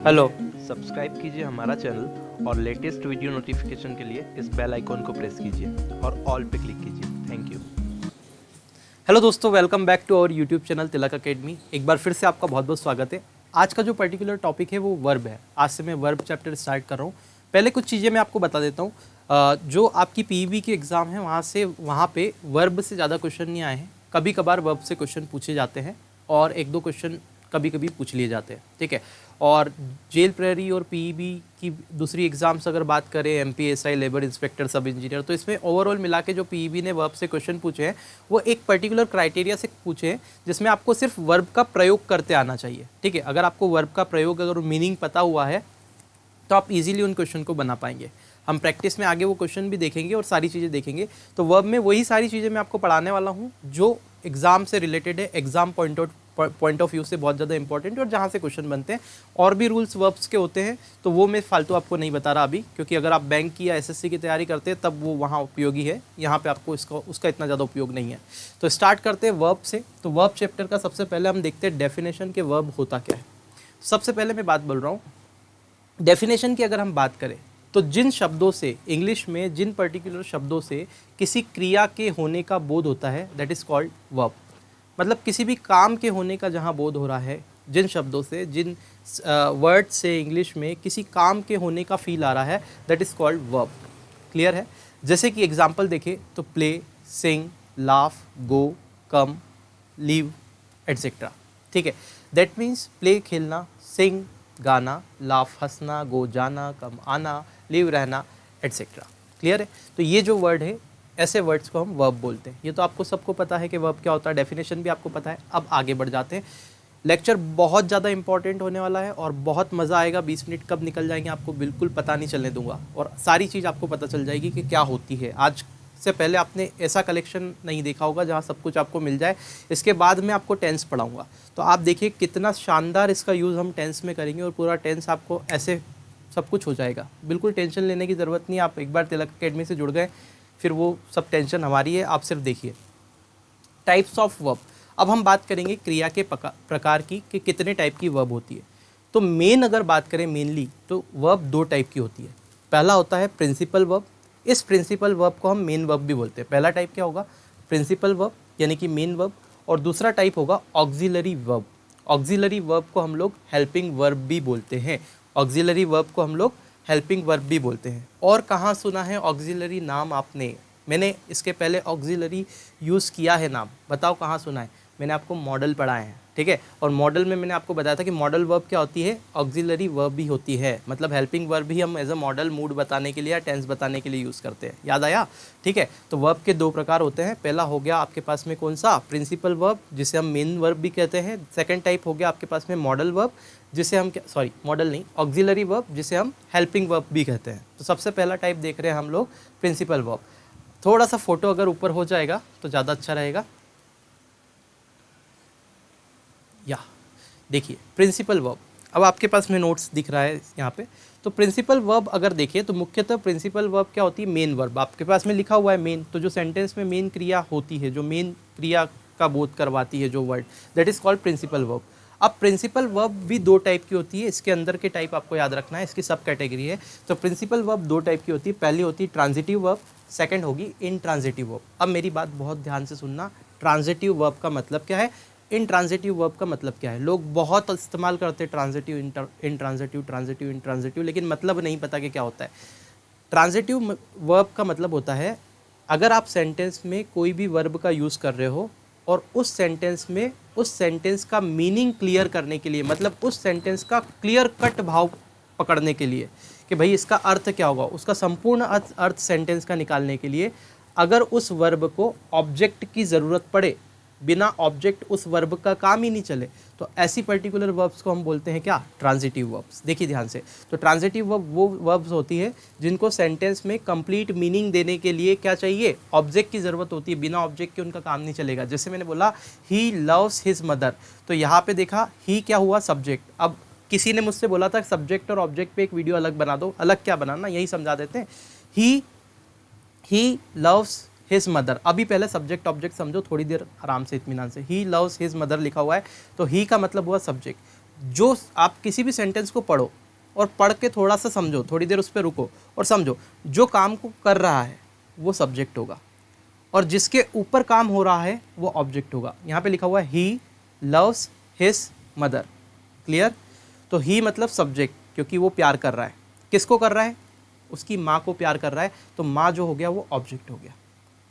Hello. Subscribe कीजिए हमारा channel और लेटेस्ट वीडियो नोटिफिकेशन के लिए इस बेल आइकॉन को प्रेस कीजिए और ऑल पे क्लिक कीजिए। Thank you. हेलो दोस्तों, welcome back to our YouTube channel Tilak academy. एक बार फिर से आपका बहुत बहुत स्वागत है। आज का जो पर्टिकुलर टॉपिक है वो वर्ब है। आज से मैं वर्ब चैप्टर स्टार्ट कर रहा हूँ। पहले कुछ चीज़ें मैं आपको बता देता हूँ। जो आपकी पीईबी के एग्ज़ाम है वहाँ पे वर्ब से ज़्यादा क्वेश्चन नहीं आए हैं। कभी कभार वर्ब से क्वेश्चन पूछे जाते हैं और एक दो क्वेश्चन कभी कभी पूछ लिए जाते हैं, ठीक है। और जेल प्रेरी और पीईबी की दूसरी एग्जाम्स अगर बात करें, एमपीएसआई, लेबर इंस्पेक्टर, सब इंजीनियर, तो इसमें ओवरऑल मिला के जो पीईबी ने वर्ब से क्वेश्चन पूछे हैं वो एक पर्टिकुलर क्राइटेरिया से पूछे हैं जिसमें आपको सिर्फ वर्ब का प्रयोग करते आना चाहिए, ठीक है। अगर आपको वर्ब का प्रयोग अगर मीनिंग पता हुआ है तो आप इजीली उन क्वेश्चन को बना पाएंगे। हम प्रैक्टिस में आगे वो क्वेश्चन भी देखेंगे और सारी चीज़ें देखेंगे। तो वर्ब में वही सारी चीज़ें मैं आपको पढ़ाने वाला हूँ जो एग्ज़ाम से रिलेटेड है, एग्ज़ाम पॉइंट ऑफ व्यू से बहुत ज़्यादा इंपॉर्टेंट है और जहाँ से क्वेश्चन बनते हैं। और भी रूल्स वर्ब्स के होते हैं तो वो मैं फालतू आपको नहीं बता रहा अभी, क्योंकि अगर आप बैंक की या एसएससी की तैयारी करते हैं तब वो वहाँ उपयोगी है। यहाँ पे आपको उसका इतना ज़्यादा उपयोग नहीं है। तो स्टार्ट करते हैं वर्ब से। तो वर्ब चैप्टर का सबसे पहले हम देखते हैं डेफिनेशन के वर्ब होता क्या है। सबसे पहले मैं बात बोल रहा हूँ डेफिनेशन की। अगर हम बात करें तो जिन शब्दों से, इंग्लिश में जिन पर्टिकुलर शब्दों से किसी क्रिया के होने का बोध होता है, दैट इज़ कॉल्ड वर्ब। मतलब किसी भी काम के होने का जहाँ बोध हो रहा है, जिन शब्दों से, जिन वर्ड से इंग्लिश में किसी काम के होने का फील आ रहा है, that is called verb. Clear है। जैसे कि एग्जांपल देखें तो प्ले, सिंग, लाफ, गो, कम, लीव, एट्सेट्रा, ठीक है। दैट मीन्स प्ले खेलना, सिंग गाना, लाफ हंसना, गो जाना, कम आना, लीव रहना, एट्सेट्रा। क्लियर है। तो ये जो वर्ड है, ऐसे वर्ड्स को हम वर्ब बोलते हैं। ये तो आपको सबको पता है कि वर्ब क्या होता है, डेफिनेशन भी आपको पता है। अब आगे बढ़ जाते हैं। लेक्चर बहुत ज़्यादा इंपॉर्टेंट होने वाला है और बहुत मज़ा आएगा। 20 मिनट कब निकल जाएंगे आपको बिल्कुल पता नहीं चलने दूंगा और सारी चीज़ आपको पता चल जाएगी कि क्या होती है। आज से पहले आपने ऐसा कलेक्शन नहीं देखा होगा जहाँ सब कुछ आपको मिल जाए। इसके बाद मैं आपको टेंस पढ़ाऊँगा, तो आप देखिए कितना शानदार इसका यूज़ हम टेंस में करेंगे और पूरा टेंस आपको ऐसे सब कुछ हो जाएगा। बिल्कुल टेंशन लेने की ज़रूरत नहीं। आप एक बार तिलक अकेडमी से जुड़ गए, फिर वो सब टेंशन हमारी है। आप सिर्फ देखिए टाइप्स ऑफ वर्ब। अब हम बात करेंगे क्रिया के प्रकार की कि कितने टाइप की वर्ब होती है। तो मेन अगर बात करें मेनली तो वर्ब दो टाइप की होती है। पहला होता है प्रिंसिपल वर्ब। इस प्रिंसिपल वर्ब को हम मेन वर्ब भी बोलते हैं। पहला टाइप क्या होगा? प्रिंसिपल वर्ब यानी कि मेन वर्ब। और दूसरा टाइप होगा ऑक्सिलरी वर्ब। ऑक्सिलरी वर्ब को हम लोग हेल्पिंग वर्ब भी बोलते हैं। ऑक्सिलरी वर्ब को हम लोग हेल्पिंग वर्ब भी बोलते हैं। और कहाँ सुना है ऑक्सिलरी नाम आपने? मैंने इसके पहले ऑक्सिलरी यूज़ किया है नाम, बताओ कहाँ सुना है? मैंने आपको मॉडल पढ़ाए हैं, ठीक है। और मॉडल में मैंने आपको बताया था कि मॉडल वर्ब क्या होती है, ऑक्सिलरी वर्ब भी होती है। मतलब हेल्पिंग वर्ब भी हम एज अ मॉडल, मूड बताने के लिए या टेंस बताने के लिए यूज़ करते हैं। याद आया? ठीक है। तो वर्ब के दो प्रकार होते हैं। पहला हो गया आपके पास में कौन सा? प्रिंसिपल वर्ब, जिसे हम मेन वर्ब भी कहते हैं। सेकेंड टाइप हो गया आपके पास में मॉडल वर्ब, जिसे हम मॉडल नहीं, ऑक्सिलरी वर्ब, जिसे हम हेल्पिंग वर्ब भी कहते हैं। तो सबसे पहला टाइप देख रहे हैं हम लोग प्रिंसिपल वर्ब। थोड़ा सा फोटो अगर ऊपर हो जाएगा तो ज़्यादा अच्छा रहेगा। या देखिए प्रिंसिपल वर्ब। अब आपके पास में नोट्स दिख रहा है यहाँ पे। तो प्रिंसिपल वर्ब अगर देखिए तो मुख्यतः प्रिंसिपल वर्ब क्या होती है? Main verb. आपके पास में लिखा हुआ है मेन, तो जो सेंटेंस में मेन क्रिया होती है, जो मेन क्रिया का बोध करवाती है जो word, that is called principal verb. अब प्रिंसिपल वर्ब भी दो टाइप की होती है। इसके अंदर के टाइप आपको याद रखना है, इसकी सब कैटेगरी है। तो प्रिंसिपल वर्ब दो टाइप की होती है। पहली होती है ट्रांजिटिव वर्ब, सेकंड होगी इनट्रांजिटिव वर्ब। अब मेरी बात बहुत ध्यान से सुनना। ट्रांजिटिव वर्ब का मतलब क्या है, इनट्रांजिटिव वर्ब का मतलब क्या है। लोग बहुत इस्तेमाल करते हैं ट्रांजिटिव, इनट्रांजिटिव, ट्रांजिटिव, इनट्रांजिटिव, लेकिन मतलब नहीं पता कि क्या होता है। ट्रांजिटिव वर्ब का मतलब होता है अगर आप सेंटेंस में कोई भी वर्ब का यूज़ कर रहे हो और उस सेंटेंस में उस सेंटेंस का मीनिंग क्लियर करने के लिए, मतलब उस सेंटेंस का क्लियर कट भाव पकड़ने के लिए कि भाई इसका अर्थ क्या होगा, उसका संपूर्ण अर्थ सेंटेंस का निकालने के लिए अगर उस वर्ब को ऑब्जेक्ट की ज़रूरत पड़े, बिना ऑब्जेक्ट उस वर्ब का काम ही नहीं चले, तो ऐसी पर्टिकुलर वर्ब्स को हम बोलते हैं क्या? Transitive verbs. देखिए ध्यान से। तो ट्रांजिटिव वर्ब वो वर्ब्स होती है जिनको सेंटेंस में कंप्लीट मीनिंग देने के लिए क्या चाहिए? ऑब्जेक्ट की ज़रूरत होती है। बिना ऑब्जेक्ट के उनका काम नहीं चलेगा। जैसे मैंने बोला ही लव्स हिज मदर, तो यहाँ पे देखा ही क्या हुआ? सब्जेक्ट। अब किसी ने मुझसे बोला था सब्जेक्ट और ऑब्जेक्ट पे एक वीडियो अलग बना दो। अलग क्या बनाना, यही समझा देते हैं। He loves his mother. अभी पहले सब्जेक्ट ऑब्जेक्ट समझो, थोड़ी देर आराम से इत्मीनान से। ही लव्स हिज मदर लिखा हुआ है तो ही का मतलब हुआ सब्जेक्ट। जो आप किसी भी सेंटेंस को पढ़ो और पढ़ के थोड़ा सा समझो, थोड़ी देर उस पर रुको और समझो, जो काम को कर रहा है वो सब्जेक्ट होगा और जिसके ऊपर काम हो रहा है वो ऑब्जेक्ट होगा। यहाँ पे लिखा हुआ है he loves his mother, clear. तो ही मतलब सब्जेक्ट, क्योंकि वो प्यार कर रहा है। किसको कर रहा है? उसकी माँ को प्यार कर रहा है, तो माँ जो हो गया वो ऑब्जेक्ट हो गया,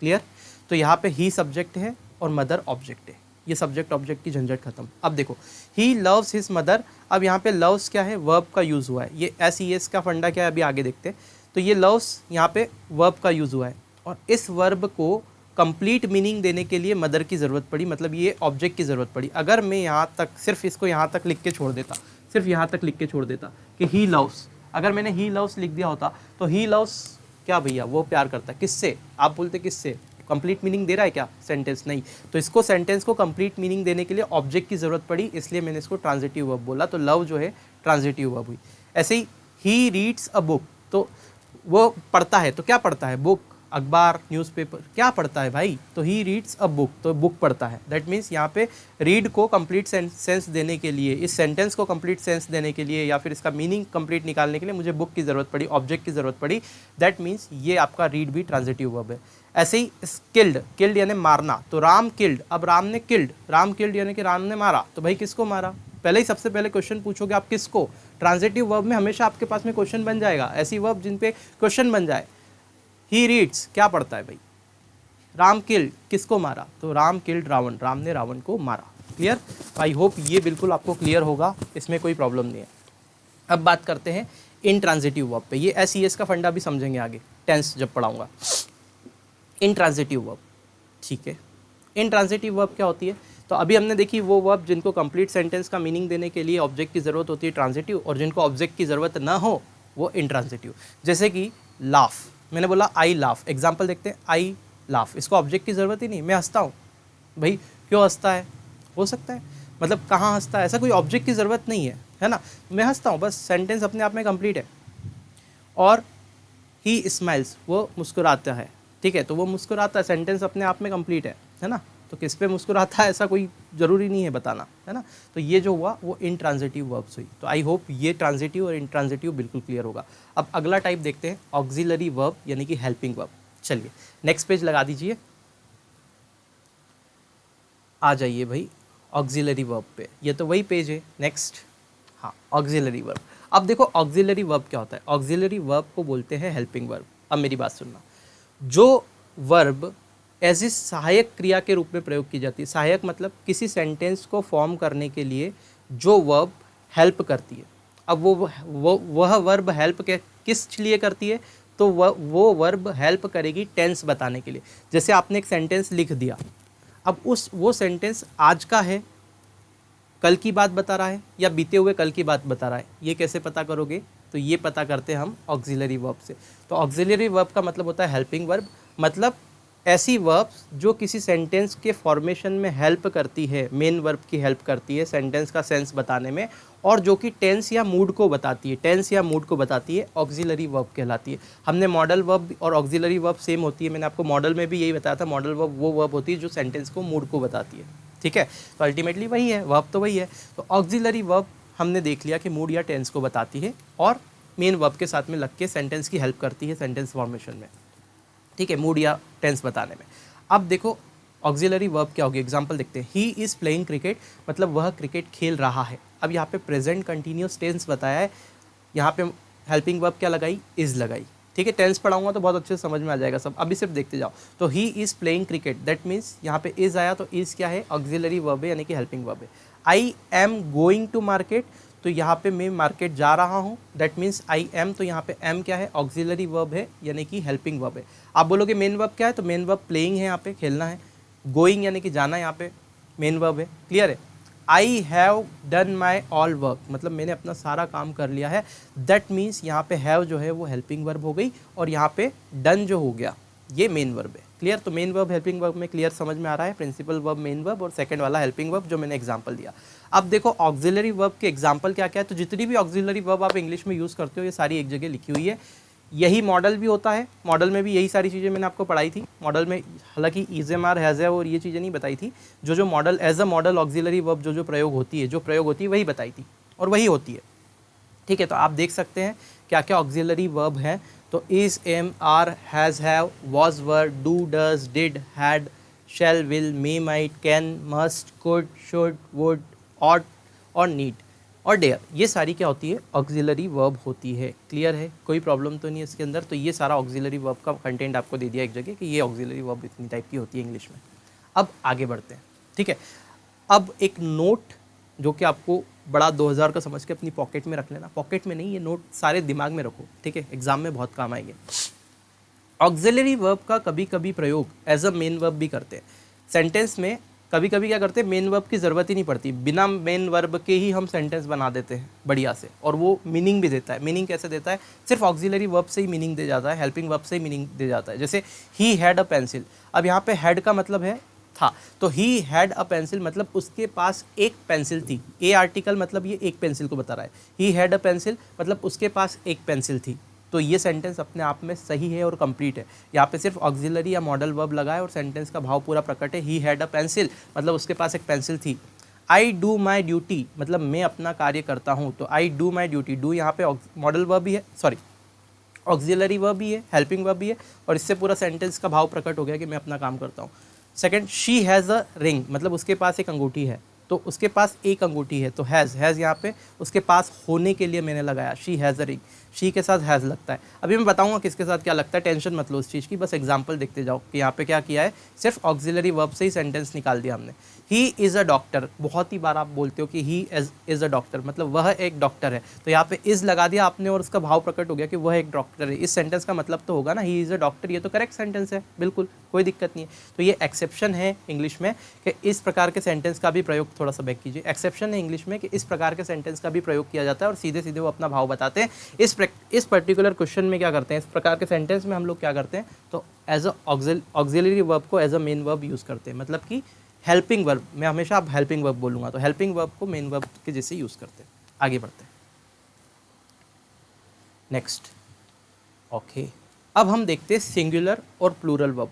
क्लियर। तो यहाँ पे ही सब्जेक्ट है और मदर ऑब्जेक्ट है। ये सब्जेक्ट ऑब्जेक्ट की झंझट खत्म। अब देखो ही लव्स हिज मदर, अब यहाँ पे लव्स क्या है? वर्ब का यूज़ हुआ है। ये SES का फंडा क्या है अभी आगे देखते हैं। तो ये लव्स यहाँ पे वर्ब का यूज़ हुआ है और इस वर्ब को कंप्लीट मीनिंग देने के लिए मदर की ज़रूरत पड़ी, मतलब ये ऑब्जेक्ट की ज़रूरत पड़ी। अगर मैं यहाँ तक सिर्फ इसको यहाँ तक लिख के छोड़ देता, सिर्फ यहाँ तक लिख के छोड़ देता कि ही लव्स, अगर मैंने ही लव्स लिख दिया होता तो ही लव्स क्या भैया? वो प्यार करता है। किससे? आप बोलते किससे? कंप्लीट मीनिंग दे रहा है क्या सेंटेंस? नहीं। तो इसको सेंटेंस को कंप्लीट मीनिंग देने के लिए ऑब्जेक्ट की ज़रूरत पड़ी, इसलिए मैंने इसको ट्रांजिटिव वर्ब बोला। तो लव जो है ट्रांजिटिव वर्ब हुई। ऐसे ही रीड्स अ बुक, तो वो पढ़ता है। तो क्या पढ़ता है? बुक, अखबार, न्यूज़पेपर, क्या पढ़ता है भाई? तो ही रीड्स अ बुक, तो बुक पढ़ता है। दैट मीन्स यहाँ पे रीड को कंप्लीट सेंस देने के लिए, इस सेंटेंस को कंप्लीट सेंस देने के लिए या फिर इसका मीनिंग कंप्लीट निकालने के लिए मुझे बुक की ज़रूरत पड़ी, ऑब्जेक्ट की ज़रूरत पड़ी। दैट मीन्स ये आपका रीड भी ट्रांजिटिव वर्ब है। ऐसे ही किल्ड, किल्ड यानी मारना, तो राम किल्ड, अब राम ने किल्ड, राम किल्ड यानी कि राम ने मारा। तो भाई किसको मारा? पहले ही सबसे पहले क्वेश्चन पूछोगे आप किसको? ट्रांजिटिव वर्ब में हमेशा आपके पास में क्वेश्चन बन जाएगा, ऐसी वर्ब जिन पे क्वेश्चन बन जाए। ही रीड्स, क्या पढ़ता है भाई? राम किल्ड, किसको मारा? तो राम किल्ड रावण, राम ने रावण को मारा, क्लियर। आई होप ये बिल्कुल आपको क्लियर होगा, इसमें कोई प्रॉब्लम नहीं है। अब बात करते हैं इनट्रांजिटिव वर्ब पे। ये SES का फंडा भी समझेंगे आगे, टेंस जब पढ़ाऊंगा। इनट्रांजिटिव वर्ब, ठीक है। इनट्रांजिटिव वर्ब क्या होती है? तो अभी हमने देखी वो वर्ब जिनको कंप्लीट सेंटेंस का मीनिंग देने के लिए ऑब्जेक्ट की ज़रूरत होती है, ट्रांजिटिव, और जिनको ऑब्जेक्ट की ज़रूरत ना हो वो इनट्रांजिटिव। जैसे कि लाफ, मैंने बोला आई लाफ, एग्जाम्पल देखते हैं। आई लाफ, इसको ऑब्जेक्ट की ज़रूरत ही नहीं, मैं हंसता हूँ। भाई क्यों हंसता है? हो सकता है, मतलब कहाँ हंसता है, ऐसा कोई ऑब्जेक्ट की ज़रूरत नहीं है ना। मैं हंसता हूँ, बस सेंटेंस अपने आप में कंप्लीट है। और ही स्माइल्स, वो मुस्कुराता है, ठीक है, तो वो मुस्कुराता है, सेंटेंस अपने आप में कंप्लीट है ना। तो किस पे मुस्कुराता है ऐसा कोई ज़रूरी नहीं है बताना, है ना। तो ये जो हुआ वो इनट्रांजिटिव वर्ब्स हुई। तो आई होप ये ट्रांजिटिव और इनट्रांजिटिव बिल्कुल क्लियर होगा। अब अगला टाइप देखते हैं, ऑक्सिलरी वर्ब यानी कि हेल्पिंग वर्ब। चलिए नेक्स्ट पेज लगा दीजिए, आ जाइए भाई ऑक्सिलरी वर्ब पे। ये तो वही पेज है, नेक्स्ट। हाँ, ऑक्सिलरी वर्ब। अब देखो ऑक्सिलरी वर्ब क्या होता है? ऑक्सिलरी वर्ब को बोलते हैं हेल्पिंग वर्ब। अब मेरी बात सुनना, जो वर्ब एज ए सहायक क्रिया के रूप में प्रयोग की जाती है, सहायक मतलब किसी सेंटेंस को फॉर्म करने के लिए जो वर्ब हेल्प करती है। अब वह वर्ब हेल्प किस लिए करती है? तो वो वर्ब हेल्प करेगी टेंस बताने के लिए। जैसे आपने एक सेंटेंस लिख दिया, अब वो सेंटेंस आज का है, कल की बात बता रहा है, या बीते हुए कल की बात बता रहा है, ये कैसे पता करोगे? तो ये पता करते हैं हम ऑक्सिलरी वर्ब से। तो ऑक्सिलरी वर्ब का मतलब होता है हेल्पिंग वर्ब, मतलब ऐसी वर्ब्स जो किसी सेंटेंस के फॉर्मेशन में हेल्प करती है, मेन वर्ब की हेल्प करती है सेंटेंस का सेंस बताने में, और जो कि टेंस या मूड को बताती है, टेंस या मूड को बताती है, ऑक्सिलरी वर्ब कहलाती है। हमने मॉडल वर्ब और ऑक्सिलरी वर्ब सेम होती है, मैंने आपको मॉडल में भी यही बताया था। मॉडल वर्ब वो वर्ब होती है जो सेंटेंस को मूड को बताती है, ठीक है। तो अल्टीमेटली वही है, वर्ब तो वही है। तो ऑक्सिलरी वर्ब हमने देख लिया कि मूड या टेंस को बताती है और मेन वर्ब के साथ में लग के सेंटेंस की हेल्प करती है सेंटेंस फॉर्मेशन में, ठीक है, मूड या टेंस बताने में। अब देखो ऑक्सिलरी वर्ब क्या होगी, एग्जांपल देखते हैं। ही इज़ प्लेइंग क्रिकेट, मतलब वह क्रिकेट खेल रहा है। अब यहाँ पे प्रेजेंट कंटिन्यूस टेंस बताया है, यहाँ पे हेल्पिंग वर्ब क्या लगाई? इज़ लगाई, ठीक है। टेंस पढ़ाऊंगा तो बहुत अच्छे से समझ में आ जाएगा सब, अभी सिर्फ देखते जाओ। तो he is playing cricket, that means यहाँ पे इज़ आया, तो इज़ क्या है? ऑक्सिलरी वर्ब है, यानी कि हेल्पिंग वर्ब है। I am going to market, तो यहाँ पे मैं मार्केट जा रहा हूँ, दैट मीन्स आई एम, तो यहाँ पे एम क्या है? ऑक्सिलरी वर्ब है, यानी कि हेल्पिंग वर्ब है। आप बोलोगे मेन वर्ब क्या है? तो मेन वर्ब प्लेइंग है, यहाँ पे खेलना है। गोइंग यानी कि जाना, यहाँ पे मेन वर्ब है, क्लियर है। I have done my all work, मतलब मैंने अपना सारा काम कर लिया है, दैट मीन्स यहाँ पे हैव जो है वो हेल्पिंग वर्ब हो गई, और यहाँ पे डन जो हो गया ये मेन वर्ब है, क्लियर। तो मेन वर्ब हेल्पिंग वर्ब में क्लियर समझ में आ रहा है, प्रिंसिपल वर्ब मेन वर्ब और सेकंड वाला हेल्पिंग वर्ब जो मैंने एग्जांपल दिया। अब देखो ऑक्सिलरी वर्ब के एग्जांपल क्या क्या है। तो जितनी भी ऑक्सिलरी वर्ब आप इंग्लिश में यूज़ करते हो ये सारी एक जगह लिखी हुई है। यही मॉडल भी होता है, मॉडल में भी यही सारी चीज़ें मैंने आपको पढ़ाई थी। मॉडल में हालांकि इज एम आर हैज़ और ये चीज़ें नहीं बताई थी, जो modal as a modal auxiliary verb जो प्रयोग होती है वही बताई थी, और वही होती है। ठीक है, तो आप देख सकते हैं क्या क्या ऑक्सिलरी वर्ब है। तो is, am, are, has, have, was, were, do, does, did, had, shall, will, may, might, can, must, could, should, would, ought और नीड और डेयर, ये सारी क्या होती है, ऑक्सिलरी वर्ब होती है। क्लियर है, कोई प्रॉब्लम तो नहीं है इसके अंदर। तो ये सारा ऑक्सिलरी वर्ब का कंटेंट आपको दे दिया एक जगह कि ये ऑक्सिलरी वर्ब इतनी टाइप की होती है इंग्लिश में। अब आगे बढ़ते हैं। ठीक है, अब एक नोट जो कि आपको बड़ा 2000 का समझ के अपनी पॉकेट में रख लेना। पॉकेट में नहीं, ये नोट सारे दिमाग में रखो। ठीक है, एग्जाम में बहुत काम आएंगे। ऑक्सिलरी वर्ब का कभी कभी प्रयोग एज अ मेन वर्ब भी करते हैं। सेंटेंस में कभी कभी क्या करते हैं, मेन वर्ब की ज़रूरत ही नहीं पड़ती, बिना मेन वर्ब के ही हम सेंटेंस बना देते हैं बढ़िया से, और वो मीनिंग भी देता है। मीनिंग कैसे देता है, सिर्फ ऑक्सिलरी वर्ब से ही मीनिंग दे जाता है, हेल्पिंग वर्ब से ही मीनिंग दे जाता है। जैसे ही हैड अ पेंसिल, अब यहाँ पे हैड का मतलब है था, तो ही हैड अ पेंसिल मतलब उसके पास एक पेंसिल थी। ए आर्टिकल मतलब ये एक पेंसिल को बता रहा है। ही हैड अ पेंसिल मतलब उसके पास एक पेंसिल थी। तो ये सेंटेंस अपने आप में सही है और कंप्लीट है। यहाँ पे सिर्फ ऑक्सिलरी या मॉडल वर्ब लगा है और सेंटेंस का भाव पूरा प्रकट है। ही हैड अ पेंसिल मतलब उसके पास एक पेंसिल थी। आई डू माई ड्यूटी मतलब मैं अपना कार्य करता हूँ। तो I do my duty, do यहाँ पे मॉडल वर्ब भी है, सॉरी ऑक्सिलरी वर्ब भी है, हेल्पिंग वर्ब भी है, और इससे पूरा सेंटेंस का भाव प्रकट हो गया कि मैं अपना काम करता हूँ। Second, she has a ring मतलब उसके पास एक अंगूठी है। तो उसके पास एक अंगूठी है, तो हैज़ यहाँ पे उसके पास होने के लिए मैंने लगाया, she has a ring. She के साथ हैज़ लगता है। अभी मैं बताऊंगा किसके साथ क्या लगता है, टेंशन मत लो उस चीज़ की, बस एग्जांपल देखते जाओ कि यहाँ पे क्या किया है, सिर्फ ऑक्सिलरी वर्ब से ही सेंटेंस निकाल दिया हमने। ही इज़ अ डॉक्टर, बहुत ही बार आप बोलते हो कि ही इज़ अ डॉक्टर मतलब वह एक डॉक्टर है, तो यहाँ पे इज़ लगा दिया आपने और उसका भाव प्रकट हो गया कि वह एक डॉक्टर है। इस सेंटेंस का मतलब तो होगा ना, ही इज़ अ डॉक्टर, ये तो करेक्ट सेंटेंस है, बिल्कुल कोई दिक्कत नहीं है। तो ये एक्सेप्शन है इंग्लिश में कि इस प्रकार के सेंटेंस का भी प्रयोग, थोड़ा सा बैक कीजिए, एक्सेप्शन है इंग्लिश में कि इस प्रकार के सेंटेंस का भी प्रयोग किया जाता है और सीधे सीधे वो अपना भाव बताते हैं। इस पर्टिकुलर क्वेश्चन में क्या करते हैं, इस प्रकार के सेंटेंस में हम लोग क्या करते हैं, तो एज अ ऑक्सिलरी वर्ब को as a main verb use करते हैं, मतलब कि हेल्पिंग वर्ब, मैं हमेशा अब हेल्पिंग वर्ब बोलूँगा, तो हेल्पिंग वर्ब को मेन वर्ब के जैसे यूज़ करते हैं। आगे बढ़ते हैं नेक्स्ट। ओके, अब हम देखते हैं सिंगुलर और प्लूरल वर्ब।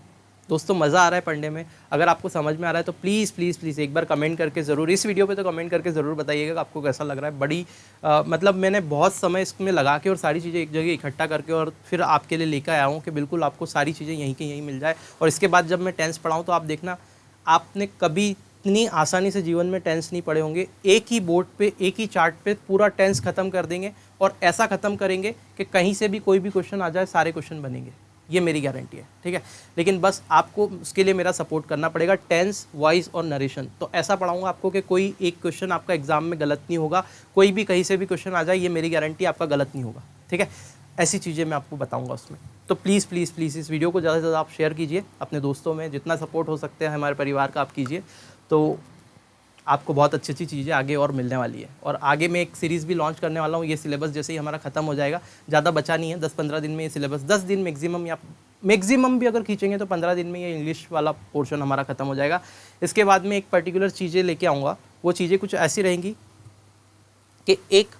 दोस्तों मज़ा आ रहा है पढ़ने में, अगर आपको समझ में आ रहा है तो प्लीज़ प्लीज़ प्लीज़ एक बार कमेंट करके ज़रूर, इस वीडियो पे तो कमेंट करके ज़रूर बताइएगा कि आपको कैसा लग रहा है। बड़ी मतलब मैंने बहुत समय इसमें लगा के और सारी चीज़ें एक जगह इकट्ठा करके और फिर आपके लिए लेकर आया हूँ कि बिल्कुल आपको सारी चीज़ें यहीं की यहीं मिल जाए। और इसके बाद जब मैं टेंस पढ़ाऊँ तो आप देखना, आपने कभी इतनी आसानी से जीवन में टेंस नहीं पढ़े होंगे। एक ही बोर्ड पे, एक ही चार्ट पे पूरा टेंस ख़त्म कर देंगे और ऐसा ख़त्म करेंगे कि कहीं से भी कोई भी क्वेश्चन आ जाए सारे क्वेश्चन बनेंगे, ये मेरी गारंटी है। ठीक है, लेकिन बस आपको उसके लिए मेरा सपोर्ट करना पड़ेगा, टेंस, वॉइस और नरेशन। तो ऐसा पढ़ाऊंगा आपको कि कोई एक क्वेश्चन आपका एग्जाम में गलत नहीं होगा, कोई भी कहीं से भी क्वेश्चन आ जाए, ये मेरी गारंटी, आपका गलत नहीं होगा। ठीक है, ऐसी चीज़ें मैं आपको बताऊंगा उसमें। तो प्लीज़ प्लीज़ प्लीज़ इस वीडियो को ज़्यादा से ज़्यादा आप शेयर कीजिए अपने दोस्तों में, जितना सपोर्ट हो सकते हैं हमारे परिवार का आप कीजिए, तो आपको बहुत अच्छी अच्छी चीज़ें आगे और मिलने वाली है। और आगे मैं एक सीरीज़ भी लॉन्च करने वाला हूँ। ये सिलेबस जैसे ही हमारा ख़त्म हो जाएगा, ज़्यादा बचा नहीं है, 10-15 दिन में ये सिलेबस, 10 दिन मैक्सिमम, या मैक्सिमम भी अगर खींचेंगे तो 15 दिन में ये इंग्लिश वाला पोर्शन हमारा ख़त्म हो जाएगा। इसके बाद में एक पर्टिकुलर चीज़ें लेके आऊँगा, वो चीज़ें कुछ ऐसी रहेंगी कि एक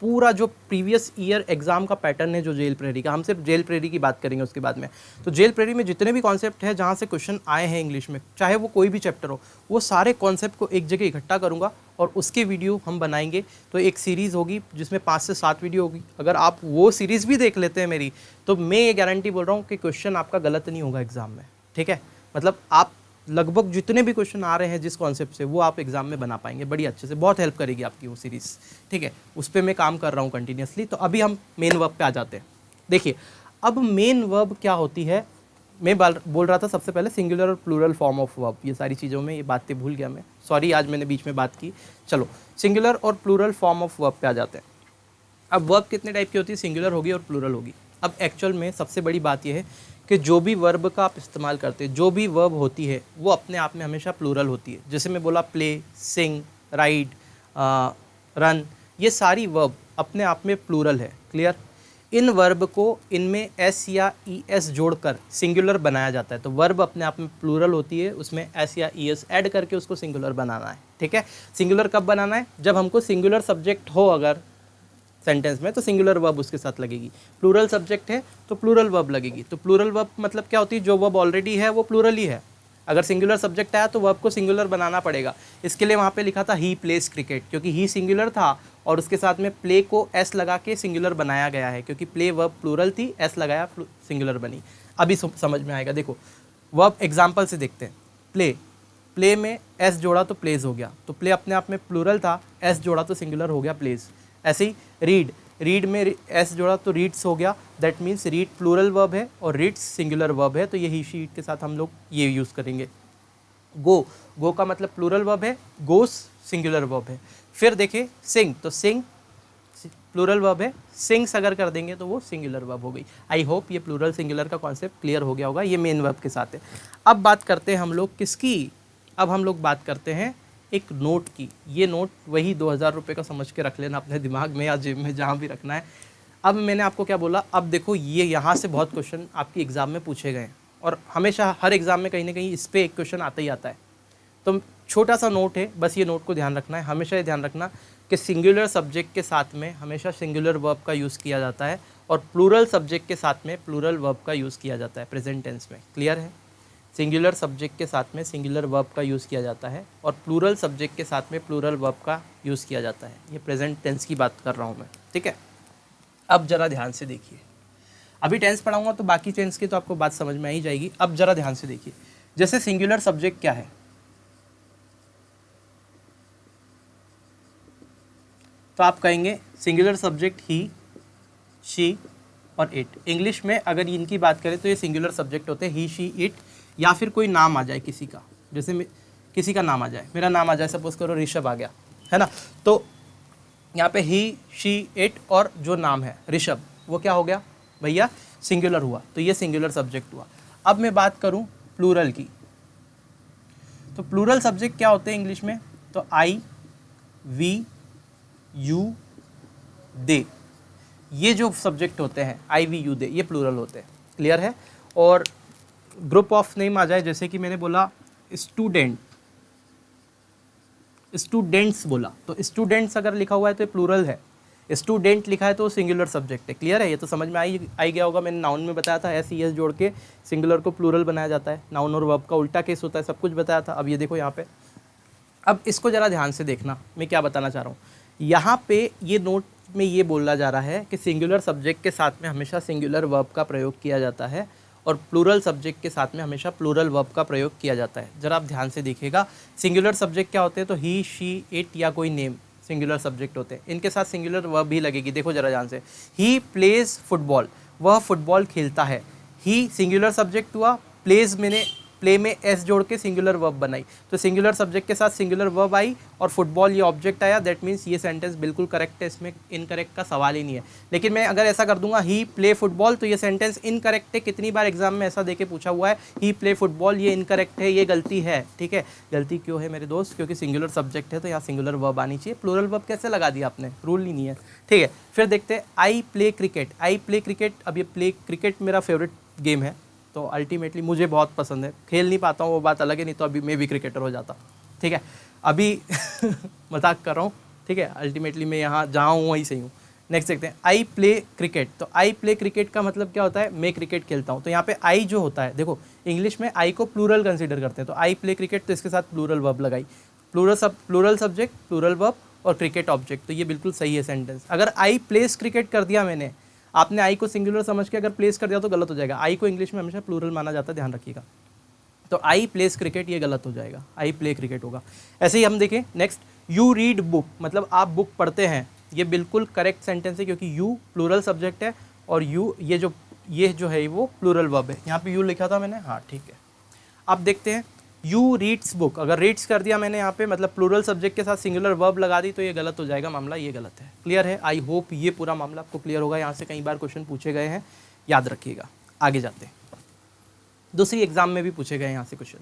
पूरा जो प्रीवियस ईयर एग्जाम का पैटर्न है जो जेल प्रेरी का, हम सिर्फ जेल प्रेरी की बात करेंगे उसके बाद में। तो जेल प्रेरी में जितने भी कॉन्सेप्ट हैं जहाँ से क्वेश्चन आए हैं इंग्लिश में, चाहे वो कोई भी चैप्टर हो, वो सारे कॉन्सेप्ट को एक जगह इकट्ठा करूँगा और उसके वीडियो हम बनाएंगे। तो एक सीरीज़ होगी जिसमें 5 से 7 वीडियो होगी। अगर आप वो सीरीज़ भी देख लेते हैं मेरी, तो मैं ये गारंटी बोल रहा हूँ कि क्वेश्चन आपका गलत नहीं होगा एग्जाम में। ठीक है, मतलब आप लगभग जितने भी क्वेश्चन आ रहे हैं जिस कॉन्सेप्ट से, वो आप एग्जाम में बना पाएंगे बड़ी अच्छे से, बहुत हेल्प करेगी आपकी वो सीरीज़। ठीक है, उस पर मैं काम कर रहा हूँ कंटिन्यूसली। तो अभी हम मेन वर्ब पे आ जाते हैं। देखिए, अब मेन वर्ब क्या होती है, मैं बोल रहा था सबसे पहले सिंगुलर और प्लूरल फॉर्म ऑफ वर्ब, ये सारी चीज़ों में ये बातें भूल गया मैं, सॉरी, आज मैंने बीच में बात की। चलो सिंगुलर और प्लूरल फॉर्म ऑफ वर्ब पे आ जाते हैं। अब वर्ब कितने टाइप की होती है, सिंगुलर होगी और प्लूरल होगी। अब एक्चुअल में सबसे बड़ी बात यह है कि जो भी वर्ब का आप इस्तेमाल करते हैं, जो भी वर्ब होती है, वो अपने आप में हमेशा प्लूरल होती है। जैसे मैं बोला प्ले, सिंग, राइड, रन, ये सारी वर्ब अपने आप में प्लूरल है। क्लियर, इन वर्ब को इनमें एस या ई एस जोड़कर सिंगुलर बनाया जाता है। तो वर्ब अपने आप में प्लूरल होती है, उसमें एस या ई एस ऐड करके उसको सिंगुलर बनाना है। ठीक है, सिंगुलर कब बनाना है, जब हमको सिंगुलर सब्जेक्ट हो अगर सेंटेंस में, तो सिंगुलर वर्ब उसके साथ लगेगी। प्लूरल सब्जेक्ट है तो प्लूरल वर्ब लगेगी। तो प्लूरल वर्ब मतलब क्या होती है, जो वर्ब ऑलरेडी है वो प्लूरल ही है। अगर सिंगुलर सब्जेक्ट आया तो वर्ब को सिंगुलर बनाना पड़ेगा। इसके लिए वहाँ पे लिखा था ही प्लेस क्रिकेट, क्योंकि ही सिंगुलर था और उसके साथ में प्ले को एस लगा के सिंगुलर बनाया गया है, क्योंकि प्ले वर्ब प्लूरल थी, एस लगाया सिंगुलर बनी। अभी समझ में आएगा। देखो वर्ब एग्जाम्पल से देखते हैं। प्ले में एस जोड़ा तो प्लेज हो गया, तो प्ले अपने आप में प्लूरल था, एस जोड़ा तो सिंगुलर हो गया प्लेज। ऐसे ही रीड में एस जोड़ा तो रीड्स हो गया, that means read plural verb है और रीड्स सिंगुलर वर्ब है, तो ये ही शी इट के साथ हम लोग ये यूज़ करेंगे। गो का मतलब प्लूरल वर्ब है, गोस सिंगुलर वर्ब है। फिर देखिए सिंग, तो सिंग प्लूरल वर्ब है, सिंग्स अगर कर देंगे तो वो सिंगुलर वर्ब हो गई। आई होप ये प्लूरल सिंगुलर का कॉन्सेप्ट क्लियर हो गया होगा। ये मेन वर्ब के साथ है। अब बात करते हैं हम लोग किसकी, अब हम लोग बात करते हैं एक नोट की। ये नोट वही 2000 रुपये का समझ के रख लेना अपने दिमाग में या जेब में, जहाँ भी रखना है। अब मैंने आपको क्या बोला, अब देखो ये यहाँ से बहुत क्वेश्चन आपकी एग्ज़ाम में पूछे गए और हमेशा हर एग्ज़ाम में कहीं ना कहीं इस पर एक क्वेश्चन आता ही आता है। तो छोटा सा नोट है, बस ये नोट को ध्यान रखना है। हमेशा ये ध्यान रखना कि सिंगुलर सब्जेक्ट के साथ में हमेशा सिंगुलर वर्ब का यूज़ किया जाता है और प्लूरल सब्जेक्ट के साथ में प्लूरल वर्ब का यूज़ किया जाता है प्रेजेंट टेंस में। क्लियर है? सिंगुलर सब्जेक्ट के साथ में सिंगुलर वर्ब का यूज़ किया जाता है और प्लूरल सब्जेक्ट के साथ में प्लूरल वर्ब का यूज़ किया जाता है। ये प्रेजेंट टेंस की बात कर रहा हूँ मैं, ठीक है। अब ज़रा ध्यान से देखिए, अभी टेंस पढ़ाऊँगा तो बाकी टेंस की तो आपको बात समझ में आ ही जाएगी। अब ज़रा ध्यान से देखिए, जैसे सिंगुलर सब्जेक्ट क्या है, तो आप कहेंगे सिंगुलर सब्जेक्ट ही, शी और इट। इंग्लिश में अगर इनकी बात करें तो ये सिंगुलर सब्जेक्ट होते हैं, ही, शी, इट, या फिर कोई नाम आ जाए किसी का, जैसे किसी का नाम आ जाए, मेरा नाम आ जाए, सपोज करो ऋषभ आ गया, है ना, तो यहाँ पे ही, शी, इट और जो नाम है ऋषभ, वो क्या हो गया भैया, सिंगुलर हुआ, तो ये सिंगुलर सब्जेक्ट हुआ। अब मैं बात करूँ प्लूरल की, तो प्लूरल सब्जेक्ट क्या होते हैं इंग्लिश में, तो आई, वी, यू, दे, ये जो सब्जेक्ट होते हैं आई, वी, यू, दे, ये प्लूरल होते हैं। क्लियर है? और ग्रुप ऑफ नेम आ जाए, जैसे कि मैंने बोला स्टूडेंट, स्टूडेंट्स बोला, तो स्टूडेंट्स अगर लिखा हुआ है तो ये प्लूरल है, स्टूडेंट लिखा है तो सिंगुलर सब्जेक्ट है। क्लियर है? ये तो समझ में आई गया होगा। मैंने नाउन में बताया था एस ई एस जोड़ के सिंगुलर को प्लूरल बनाया जाता है, नाउन और वर्ब का उल्टा केस होता है, सब कुछ बताया था। अब ये देखो यहाँ पे, अब इसको ज़रा ध्यान से देखना मैं क्या बताना चाह रहा हूँ। यहाँ पे ये नोट में ये बोला जा रहा है कि सिंगुलर सब्जेक्ट के साथ में हमेशा सिंगुलर वर्ब का प्रयोग किया जाता है और प्लूरल सब्जेक्ट के साथ में हमेशा प्लूरल वर्ब का प्रयोग किया जाता है। जरा आप ध्यान से देखिएगा, सिंगुलर सब्जेक्ट क्या होते हैं, तो ही, शी, इट या कोई नेम सिंगुलर सब्जेक्ट होते हैं, इनके साथ सिंगुलर वर्ब भी लगेगी। देखो जरा ध्यान से, ही प्लेज फुटबॉल, वह फुटबॉल खेलता है, ही सिंगुलर सब्जेक्ट हुआ, प्लेज मैंने प्ले में एस जोड़ के सिंगुलर वर्ब बनाई, तो सिंगुलर सब्जेक्ट के साथ सिंगुलर वर्ब आई और फुटबॉल ये ऑब्जेक्ट आया, दैट मीन्स ये सेंटेंस बिल्कुल करेक्ट है, इसमें इनकरेक्ट का सवाल ही नहीं है। लेकिन मैं अगर ऐसा कर दूंगा ही प्ले फुटबॉल, तो ये सेंटेंस इनकरेक्ट है। कितनी बार एग्जाम में ऐसा देके पूछा हुआ है, ही प्ले फुटबॉल, ये इनकरेक्ट है, ये गलती है। ठीक है, गलती क्यों है मेरे दोस्त, क्योंकि सिंगुलर सब्जेक्ट है तो यहाँ सिंगुलर वर्ब आनी चाहिए। प्लूरल वर्ब कैसे लगा दिया आपने, रूल ही नहीं है। ठीक है, फिर देखते हैं I play cricket, I play cricket. अब ये प्ले क्रिकेट मेरा फेवरेट गेम है, तो अल्टीमेटली मुझे बहुत पसंद है, खेल नहीं पाता हूँ वो बात अलग है, नहीं तो अभी मैं भी क्रिकेटर हो जाता। ठीक है, अभी मजाक कर रहा हूँ। ठीक है, अल्टीमेटली मैं यहाँ जहाँ हूँ वहीं से हूँ। नेक्स्ट देखते हैं, आई प्ले क्रिकेट। तो आई प्ले क्रिकेट का मतलब क्या होता है, मैं क्रिकेट खेलता हूँ। तो यहाँ पे आई जो होता है, देखो इंग्लिश में आई को प्लूरल कंसिडर करते हैं, तो आई प्ले क्रिकेट, तो इसके साथ प्लूरल वर्ब लगाई, प्लूरल सब्जेक्ट, प्लूरल वर्ब और क्रिकेट ऑब्जेक्ट, तो ये बिल्कुल सही है सेंटेंस। अगर आई प्लेस क्रिकेट कर दिया मैंने, आपने आई को सिंगुलर समझ के अगर प्लेस कर दिया तो गलत हो जाएगा। आई को इंग्लिश में हमेशा प्लूरल माना जाता है, ध्यान रखिएगा। तो आई प्लेस क्रिकेट, ये गलत हो जाएगा, आई प्ले क्रिकेट होगा। ऐसे ही हम देखें नेक्स्ट, यू रीड बुक, मतलब आप बुक पढ़ते हैं, ये बिल्कुल करेक्ट सेंटेंस है, क्योंकि यू प्लूरल सब्जेक्ट है और यू ये जो है वो प्लूरल वर्ब है। यहाँ पे यू लिखा था मैंने, हाँ ठीक है। अब देखते हैं, यू रीड्स बुक, अगर रीड्स कर दिया मैंने यहाँ पे, मतलब प्लूरल सब्जेक्ट के साथ सिंगुलर वर्ब लगा दी, तो ये गलत हो जाएगा मामला, ये गलत है। क्लियर है? आई होप ये पूरा मामला आपको क्लियर होगा। यहाँ से कई बार क्वेश्चन पूछे गए हैं, याद रखिएगा। आगे जाते हैं, दूसरी एग्जाम में भी पूछे गए यहाँ से क्वेश्चन।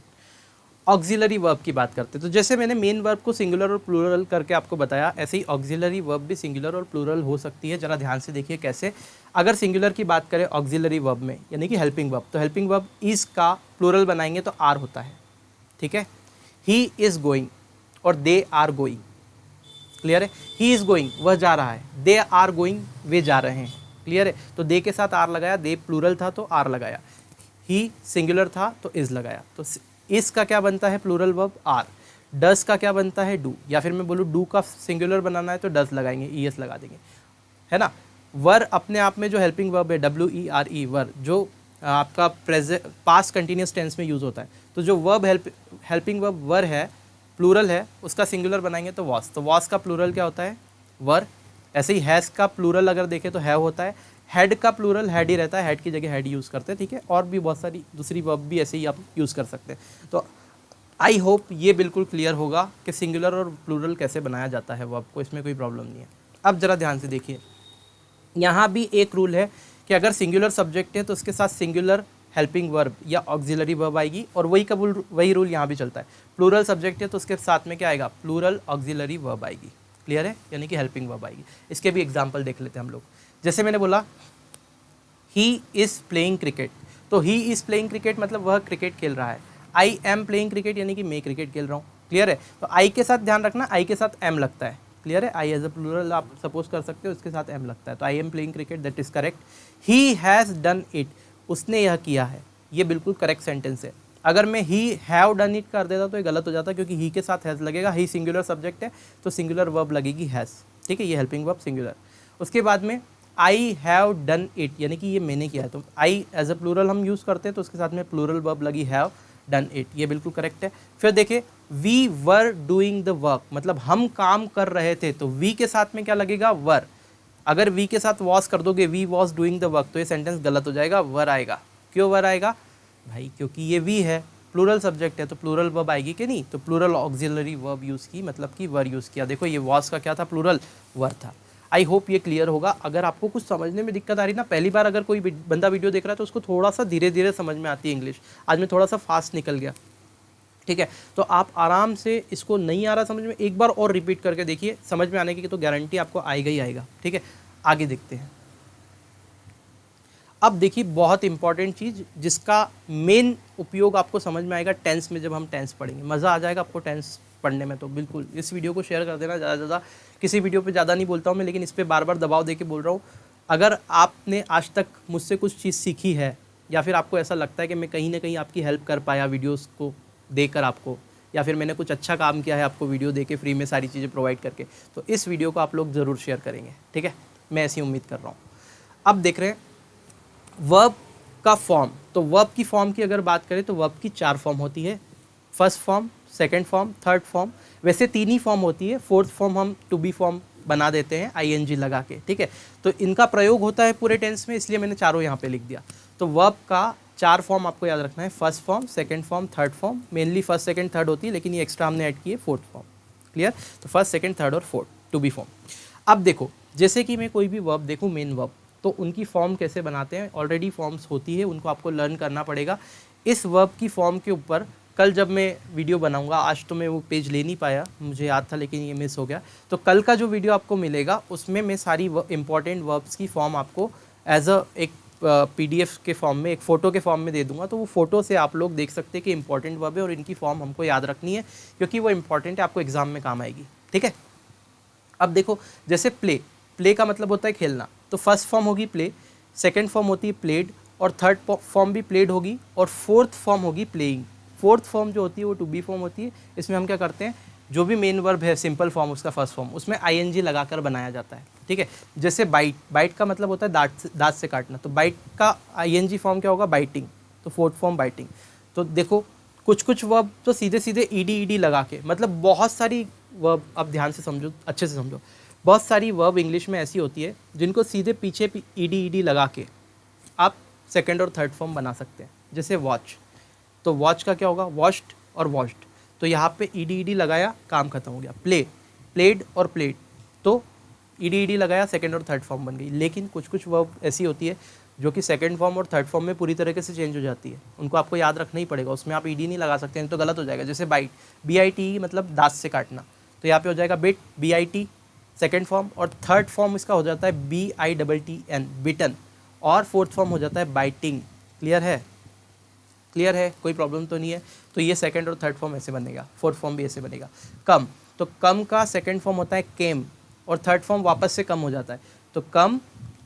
ऑक्सिलरी वर्ब की बात करते हैं, तो जैसे मैंने मेन वर्ब को सिंगुलर और प्लूरल करके आपको बताया, ऐसे ही ऑक्सिलरी वर्ब भी सिंगुलर और प्लूरल हो सकती है। जरा ध्यान से देखिए कैसे। अगर सिंगुलर की बात करें ऑक्सिलरी वर्ब में, यानी कि हेल्पिंग वर्ब, तो हेल्पिंग वर्ब इज का प्लूरल बनाएंगे तो आर होता है। ठीक है, ही इज़ गोइंग और दे आर गोइंग। क्लियर है? ही इज़ गोइंग, वह जा रहा है, दे आर गोइंग, वे जा रहे हैं। क्लियर है? तो दे के साथ आर लगाया, दे प्लूरल था तो आर लगाया, ही सिंगुलर था तो इज़ लगाया। तो इस का क्या बनता है प्लूरल वर्ब आर, डस का क्या बनता है डू, या फिर मैं बोलूँ डू का सिंगुलर बनाना है तो डस लगाएंगे, ईएस लगा देंगे, है ना। वर अपने आप में जो हेल्पिंग वर्ब है WERE वर, जो आपका प्रेजेंट पास्ट कंटिन्यूस टेंस में यूज़ होता है, तो जो वर्ब हेल्पिंग वर्ब वर है, प्लूरल है, उसका सिंगुलर बनाएंगे तो वॉस, तो वॉस का प्लूरल क्या होता है वर। ऐसे ही हैज़ का प्लूरल अगर देखें तो हैव होता है, हेड का प्लूरल हेड ही रहता है, हेड की जगह हेड यूज़ करते हैं, ठीक है। और भी बहुत सारी दूसरी वर्ब भी ऐसे ही आप यूज़ कर सकते हैं। तो आई होप ये बिल्कुल क्लियर होगा कि सिंगुलर और प्लूरल कैसे बनाया जाता है वर्ब को, इसमें कोई प्रॉब्लम नहीं है। अब ज़रा ध्यान से देखिए, यहाँ भी एक रूल है कि अगर सिंगुलर सब्जेक्ट है तो उसके साथ सिंगुलर हेल्पिंग वर्ब या ऑक्सिलरी वर्ब आएगी, और वही रूल यहाँ भी चलता है। प्लूरल सब्जेक्ट है तो उसके साथ में क्या आएगा, प्लूरल ऑक्सिलरी वर्ब आएगी। क्लियर है, यानी कि हेल्पिंग वर्ब आएगी। इसके भी एग्जाम्पल देख लेते हैं हम लोग। जैसे मैंने बोला ही इज़ प्लेइंग क्रिकेट, तो ही इज़ प्लेइंग क्रिकेट मतलब वह क्रिकेट खेल रहा है। आई एम प्लेइंग क्रिकेट यानी कि मैं क्रिकेट खेल रहा हूँ। क्लियर है, तो आई के साथ ध्यान रखना, आई के साथ एम लगता है। क्लियर है, आई एज अ प्लूरल आप सपोज कर सकते हो, उसके साथ एम लगता है, तो I am playing cricket, that is correct. He has done it, उसने यह किया है, ये बिल्कुल करेक्ट सेंटेंस है। अगर मैं ही हैव डन इट कर देता तो ये गलत हो जाता, क्योंकि ही के साथ हैज़ लगेगा, ही सिंगुलर सब्जेक्ट है तो सिंगुलर वर्ब लगेगी हैज़, ठीक है, ये हेल्पिंग वर्ब सिंगुलर। उसके बाद में आई हैव डन इट यानी कि ये मैंने किया है, तो आई एज अ प्लूरल हम यूज़ करते हैं तो उसके साथ में प्लूरल वर्ब लगी हैव डन इट, ये बिल्कुल करेक्ट है। फिर देखिए we were doing the work, मतलब हम काम कर रहे थे, तो वी के साथ में क्या लगेगा वर। अगर वी के साथ वॉस कर दोगे, we was doing the work, तो ये सेंटेंस गलत हो जाएगा, वर आएगा। क्यों वर आएगा भाई, क्योंकि ये वी है, प्लूरल सब्जेक्ट है, तो प्लूरल वर्ब आएगी कि नहीं, तो प्लूरल ऑक्सिलरी वर्ब यूज़ की, मतलब कि वर यूज़ किया। देखो ये वॉस का क्या था, प्लूरल वर था। आई होप ये क्लियर होगा। अगर आपको कुछ समझने में दिक्कत आ रही ना, पहली बार अगर कोई बंदा वीडियो देख रहा है तो उसको थोड़ा सा धीरे धीरे समझ में आती है इंग्लिश। आज मैं थोड़ा सा फास्ट निकल गया, ठीक है, तो आप आराम से इसको नहीं आ रहा समझ में, एक बार और रिपीट करके देखिए, समझ में आने की तो गारंटी आपको आएगा ही आएगा, ठीक है। आगे देखते हैं। अब देखिए बहुत इंपॉर्टेंट चीज़ जिसका मेन उपयोग आपको समझ में आएगा टेंस में, जब हम टेंस पढ़ेंगे मज़ा आ जाएगा आपको टेंस पढ़ने में। तो बिल्कुल इस वीडियो को शेयर कर देना ज़्यादा से ज़्यादा। किसी वीडियो पे ज़्यादा नहीं बोलता हूँ मैं, लेकिन इस पर बार बार दबाव दे के बोल रहा हूँ। अगर आपने आज तक मुझसे कुछ चीज़ सीखी है, या फिर आपको ऐसा लगता है कि मैं कहीं ना कहीं आपकी हेल्प कर पाया वीडियोज़ को देकर आपको, या फिर मैंने कुछ अच्छा काम किया है आपको वीडियो दे के फ्री में सारी चीज़ें प्रोवाइड करके, तो इस वीडियो को आप लोग ज़रूर शेयर करेंगे, ठीक है, मैं ऐसी उम्मीद कर रहा हूँ। अब देख रहे हैं वर्ब का फॉर्म, तो वर्ब की फॉर्म की अगर बात करें तो वर्ब की 4 फॉर्म होती है, first form, second form, third form. वैसे 3 ही फॉर्म होती है, फोर्थ फॉर्म हम टू बी फॉर्म बना देते हैं ING लगा के, ठीक है। तो इनका प्रयोग होता है पूरे टेंस में, इसलिए मैंने चारों यहाँ पे लिख दिया। तो वर्ब का 4 फॉर्म आपको याद रखना है, first form, second form, third form. Mainly first second third होती है, लेकिन ये एक्स्ट्रा हमने ऐड की है फोर्थ फॉर्म। क्लियर, तो फर्स्ट सेकंड थर्ड और फोर्थ टू बी फॉर्म। अब देखो जैसे कि मैं कोई भी वर्ब देखूँ मेन वर्ब, तो उनकी फॉर्म कैसे बनाते हैं, ऑलरेडी फॉर्म्स होती है, उनको आपको लर्न करना पड़ेगा। इस वर्ब की फॉर्म के ऊपर कल जब मैं वीडियो बनाऊंगा, आज तो मैं वो पेज ले नहीं पाया, मुझे याद था लेकिन ये मिस हो गया, तो कल का जो वीडियो आपको मिलेगा उसमें मैं सारी इंपॉर्टेंट वर्ब्स की फॉर्म आपको एज अ एक PDF के फॉर्म में, एक फ़ोटो के फॉर्म में दे दूंगा। तो वो फ़ोटो से आप लोग देख सकते हैं कि इंपॉर्टेंट वर्ब है और इनकी फॉर्म हमको याद रखनी है, क्योंकि वो इंपॉर्टेंट है, आपको एग्जाम में काम आएगी, ठीक है। अब देखो जैसे प्ले, प्ले का मतलब होता है खेलना, तो फर्स्ट फॉर्म होगी प्ले, सेकंड फॉर्म होती है प्लेड, और थर्ड फॉर्म भी प्लेड होगी, और फोर्थ फॉर्म होगी प्लेइंग। फोर्थ फॉर्म जो होती है वो टू बी फॉर्म होती है। इसमें हम क्या करते हैं, जो भी मेन वर्ब है सिंपल फॉर्म उसका फर्स्ट फॉर्म, उसमें ING लगाकर बनाया जाता है, ठीक है। जैसे बाइट, बाइट का मतलब होता है दांत से काटना, तो बाइट का ING फॉर्म क्या होगा, बाइटिंग, तो फोर्थ फॉर्म बाइटिंग। तो देखो कुछ कुछ वर्ब तो सीधे सीधे ED लगा के, मतलब बहुत सारी वर्ब, अब ध्यान से समझो, अच्छे से समझो, बहुत सारी वर्ब इंग्लिश में ऐसी होती है जिनको सीधे पीछे ED लगा के आप सेकंड और थर्ड फॉर्म बना सकते हैं। जैसे वॉच, तो वॉच का क्या होगा, वॉश्ड और वॉश्ड, तो यहाँ पे ED लगाया, काम खत्म हो गया। प्ले, प्लेड और प्लेड, तो ED लगाया, सेकंड और थर्ड फॉर्म बन गई। लेकिन कुछ कुछ वर्ब ऐसी होती है जो कि सेकंड फॉर्म और थर्ड फॉर्म में पूरी तरीके से चेंज हो जाती है, उनको आपको याद रखना ही पड़ेगा, उसमें आप ED नहीं लगा सकते हैं तो गलत हो जाएगा। जैसे बाइट, BIT मतलब दांत से काटना, तो यहाँ पे हो जाएगा बिट, BIT सेकेंड फॉर्म, और थर्ड फॉर्म इसका हो जाता है BITTN बिटन, और फोर्थ फॉर्म हो जाता है बाइटिंग। क्लियर है, क्लियर है, कोई प्रॉब्लम तो नहीं है। तो ये सेकंड और थर्ड फॉर्म ऐसे बनेगा, फोर्थ फॉर्म भी ऐसे बनेगा। कम, तो कम का सेकंड फॉर्म होता है केम, और थर्ड फॉर्म वापस से कम हो जाता है, तो कम,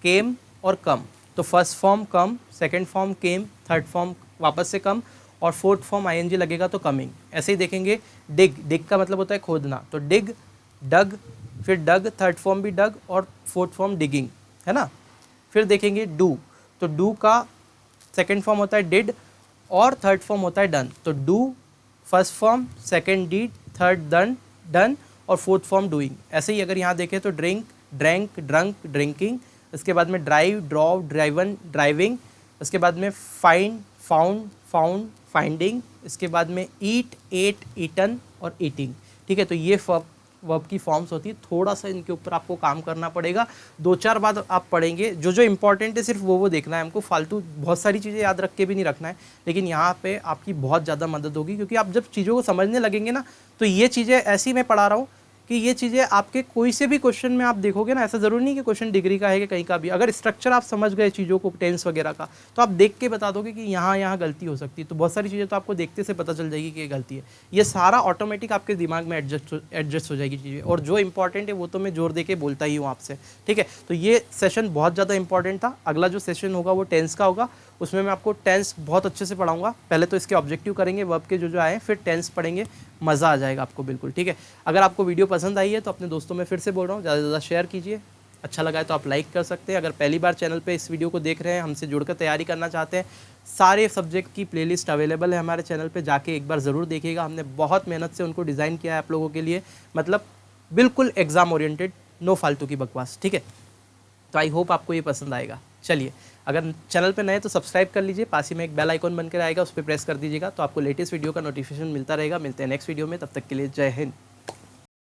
केम और कम। तो फर्स्ट फॉर्म कम, सेकंड फॉर्म केम, थर्ड फॉर्म वापस से कम, और फोर्थ फॉर्म आईएनजी लगेगा तो कमिंग। ऐसे ही देखेंगे डिग, डिग का मतलब होता है खोदना, तो डिग, डग, फिर डग, थर्ड फॉर्म भी डग और फोर्थ फॉर्म डिगिंग, है ना। फिर देखेंगे डू, तो डू का सेकेंड फॉर्म होता है डिड और थर्ड फॉर्म होता है डन। तो do first form, second did, third done, done और फोर्थ फॉर्म डूइंग। ऐसे ही अगर यहाँ देखें तो ड्रिंक, ड्रैंक, ड्रंक, ड्रिंकिंग, इसके बाद में ड्राइव, ड्रॉव, ड्राइवन, ड्राइविंग, उसके बाद में फाइंड, फाउंड, फाउंड, फाइंडिंग, इसके बाद में ईट, एट, ईटन और ईटिंग। ठीक है, तो ये वर्ब की फॉर्म्स होती है। थोड़ा सा इनके ऊपर आपको काम करना पड़ेगा, 2-4 बार आप पढ़ेंगे, जो जो इंपॉर्टेंट है सिर्फ वो देखना है हमको, फालतू बहुत सारी चीज़ें याद रख के भी नहीं रखना है। लेकिन यहाँ पे आपकी बहुत ज़्यादा मदद होगी, क्योंकि आप जब चीज़ों को समझने लगेंगे ना, तो ये चीज़ें ऐसी मैं पढ़ा रहा हूँ कि ये चीज़ें आपके कोई से भी क्वेश्चन में आप देखोगे ना, ऐसा ज़रूरी नहीं कि क्वेश्चन डिग्री का है कि कहीं का भी, अगर स्ट्रक्चर आप समझ गए चीज़ों को, टेंस वगैरह का, तो आप देख के बता दोगे कि यहाँ गलती हो सकती है। तो बहुत सारी चीज़ें तो आपको देखते से पता चल जाएगी कि ये गलती है। ये सारा ऑटोमेटिक आपके दिमाग में एडजस्ट हो जाएगी चीज़ें, और जो इंपॉर्टेंट है वो तो मैं जोर दे के बोलता ही हूँ आपसे। ठीक है, तो ये सेशन बहुत ज़्यादा इंपॉर्टेंट था। अगला जो सेशन होगा वो टेंस का होगा, उसमें मैं आपको टेंस बहुत अच्छे से पढ़ाऊंगा। पहले तो इसके ऑब्जेक्टिव करेंगे वर्ब के जो आए, फिर टेंस पढ़ेंगे, मज़ा आ जाएगा आपको बिल्कुल। ठीक है, अगर आपको वीडियो पसंद आई है तो अपने दोस्तों में फिर से बोल रहा हूँ, ज़्यादा से ज़्यादा शेयर कीजिए। अच्छा लगा है तो आप लाइक कर सकते हैं। अगर पहली बार चैनल पे इस वीडियो को देख रहे हैं, हमसे जुड़कर तैयारी करना चाहते हैं, सारे सब्जेक्ट की प्लेलिस्ट अवेलेबल है हमारे चैनल पे, जाके एक बार ज़रूर देखिएगा। हमने बहुत मेहनत से उनको डिज़ाइन किया है आप लोगों के लिए, मतलब बिल्कुल एग्ज़ाम ओरिएंटेड, नो फालतू की बकवास। ठीक है, तो आई होप आपको ये पसंद आएगा। चलिए, अगर चैनल पे नए तो सब्सक्राइब कर लीजिए, पास ही में एक बेल आइकॉन बनकर आएगा, उस पर प्रेस कर दीजिएगा, तो आपको लेटेस्ट वीडियो का नोटिफिकेशन मिलता रहेगा। मिलते हैं नेक्स्ट वीडियो में, तब तक के लिए जय हिंद।